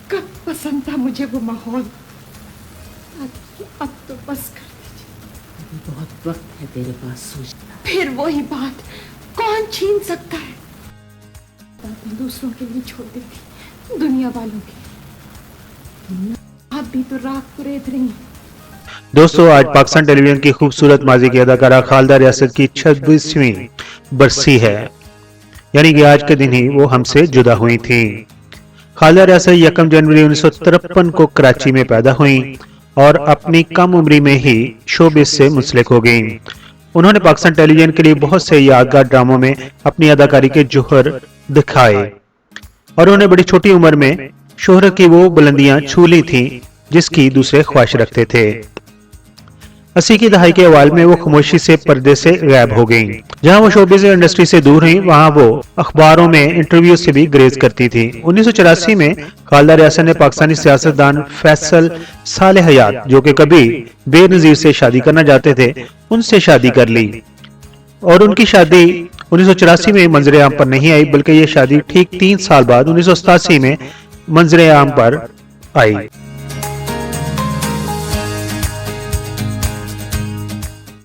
कब पसंद था मुझे वो माहौल, अब तो बस कर दीजिए। अभी बहुत वक्त है तेरे पास सोचना। फिर वही बात, कौन छीन सकता है? बातें दूसरों के लिए छोड़ देती, दुनिया वालों के लिए। आप भी तो राख कुरेद रही हैं। दोस्तों, आज पाकिस्तान टेलीविजन की खूबसूरत माजी की अदाकारा खालदा रियासत की 26वीं बरसी है, यानी कि आज के दिन ही वो हमसे जुदा हुई थी। खालदा रियासत 1 जनवरी 1953 को कराची में पैदा हुई और अपनी कम उम्री में ही शोबिस से मुंसलिक हो गईं। उन्होंने पाकिस्तान टेलीविजन के लिए बहुत से यादगार ड्रामों में अपनी अदाकारी के जौहर दिखाए और उन्होंने बड़ी छोटी उम्र में शोहरत की वो बुलंदियां छू ली थीं जिसकी दूसरे ख्वाहिश रखते थे। 80 की दहाई के अवाल में वो खामोशी से पर्दे से गायब हो गईं। जहां वो शोबिज़ इंडस्ट्री से दूर रहीं, वहां वो अखबारों में इंटरव्यू से भी ग्रेज करती थी। 1984 में खालदा रियासत ने पाकिस्तानी सियासतदान फैसल साले हयात, जो कि कभी बेनजीर से शादी करना चाहते थे, उनसे शादी कर ली और उनकी शादी 1984 में मंजरे आम पर नहीं आई, बल्कि ये शादी ठीक 3 साल बाद 1987 में मंजरे आम पर आई।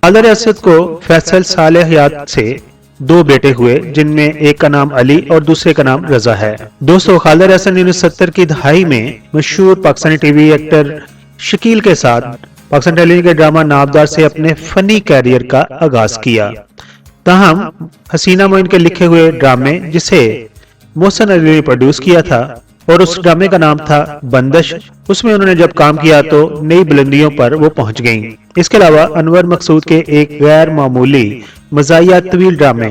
खालदा रियासत को फैसल साले हयात से 2 बेटे हुए, जिनमें एक का नाम अली और दूसरे का नाम रजा है। दोस्तों, खालदा रियासत ने 1970 की दहाई में मशहूर पाकिस्तानी टीवी एक्टर शकील के साथ पाकिस्तान टेलीविजन के ड्रामा नामदार से अपने फनी कैरियर का आगाज किया। ताहम हसीना मोइन के लिखे हुए ड्रामे, जिसे मोहसिन अली ने प्रोड्यूस किया था और उस ड्रामे का नाम था बंदश, उसमें उन्होंने जब काम किया तो नई बुलंदियों पर वो पहुंच गईं। इसके अलावा अनवर मकसूद के एक गैर मामूली मज़ाहिया तवील ड्रामे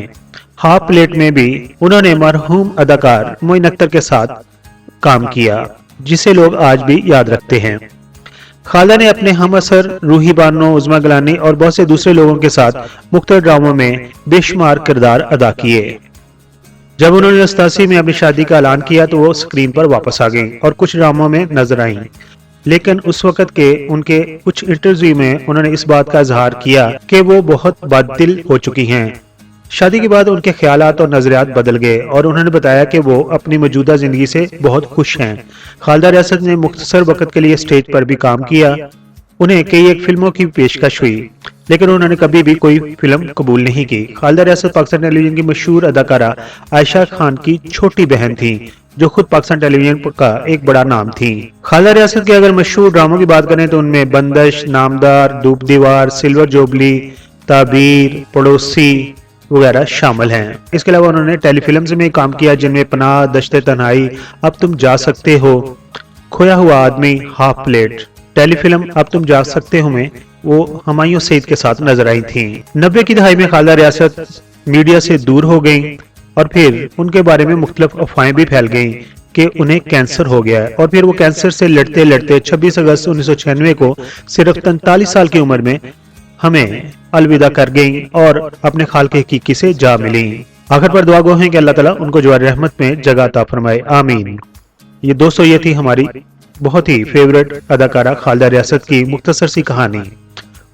हाफ प्लेट में भी उन्होंने मरहूम अदाकार मोइन अख्तर के साथ काम किया, जिसे लोग आज भी याद रखते हैं। खालदा ने अपने हम असर रूही बानो, उज़मा गिलानी और बहुत से दूसरे लोगों के साथ मुख्तलिफ ड्रामों में बेशुमार किरदार अदा किए। जब उन्होंने 87 में अपनी शादी का ऐलान किया तो वो स्क्रीन पर वापस आ गईं और कुछ ड्रामों में नजर आईं, लेकिन उस वक्त के उनके कुछ इंटरव्यू में उन्होंने इस बात का इजहार किया कि वो बहुत बददिल हो चुकी हैं। शादी के बाद उनके ख्यालात और नजरियात बदल गए और उन्होंने बताया कि वो अपनी मौजूदा जिंदगी से बहुत खुश हैं। खालदा रियासत ने मुख्तसर वक्त के लिए स्टेज पर भी काम किया। उन्हें कई एक फिल्मों की पेशकश हुई, लेकिन उन्होंने कभी भी कोई फिल्म कबूल नहीं की। खालदा रियासत पाकिस्तान टेलीविजन की मशहूर अदाकारा आयशा खान की छोटी बहन थी, जो खुद पाकिस्तान टेलीविजन का एक बड़ा नाम थी। खालदा रियासत के अगर मशहूर ड्रामों की बात करें तो उनमें बंदश, नामदार, धूप दीवार, सिल्वर जोबली, ताबीर, पड़ोसी वगैरह शामिल हैं। इसके अलावा उन्होंने टेलीफिल्म्स में काम किया, जिनमें पनाह, दश्ते तन्हाई, अब तुम जा सकते हो, खोया हुआ आदमी, हाफ प्लेट। टेलीफिल्म अब तुम जा सकते हो में वो हुमायूं सईद के साथ नजर आई थी। 90 की दहाई में खालदा रियासत मीडिया से दूर हो गईं और फिर उनके बारे में मुख्तलिफ अफवाहें भी फैल गईं कि उन्हें कैंसर हो गया है और फिर वो कैंसर से लड़ते लड़ते 26 अगस्त 1996 को सिर्फ 43 साल की उम्र में हमें अलविदा कर गईं और अपने खालिक हकीकी से जा मिली। आखिर पर दुआ गो हैं कि अल्लाह ताला उनको जवार रहमत में जगह अता फरमाए, आमीन। ये दोस्तों, ये थी हमारी बहुत ही फेवरेट अदाकारा खालदा रियासत की मुख्तसर सी कहानी।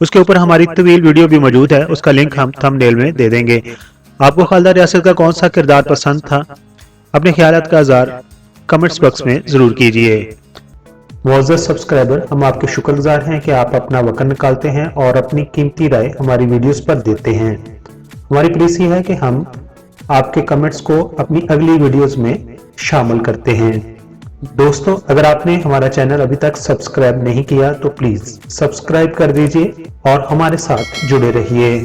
उसके ऊपर हमारी तवील वीडियो भी मौजूद है, उसका लिंक हम थंबनेल में दे देंगे। आपको खालदा रियासत का कौन सा किरदार पसंद था? अपने ख्यालात का इज़हार कमेंट्स बॉक्स में जरूर कीजिए। मुअज़्ज़ज़ सब्सक्राइबर, हम आपके शुक्रगुजार हैं कि आप अपना वक्त निकालते हैं और अपनी कीमती राय हमारी वीडियोस पर देते हैं। हमारी प्लीज ये है कि हम आपके कमेंट्स को अपनी अगली वीडियोस में शामिल करते हैं। दोस्तों, अगर आपने हमारा चैनल अभी तक सब्सक्राइब नहीं किया तो प्लीज सब्सक्राइब कर दीजिए और हमारे साथ जुड़े रहिए।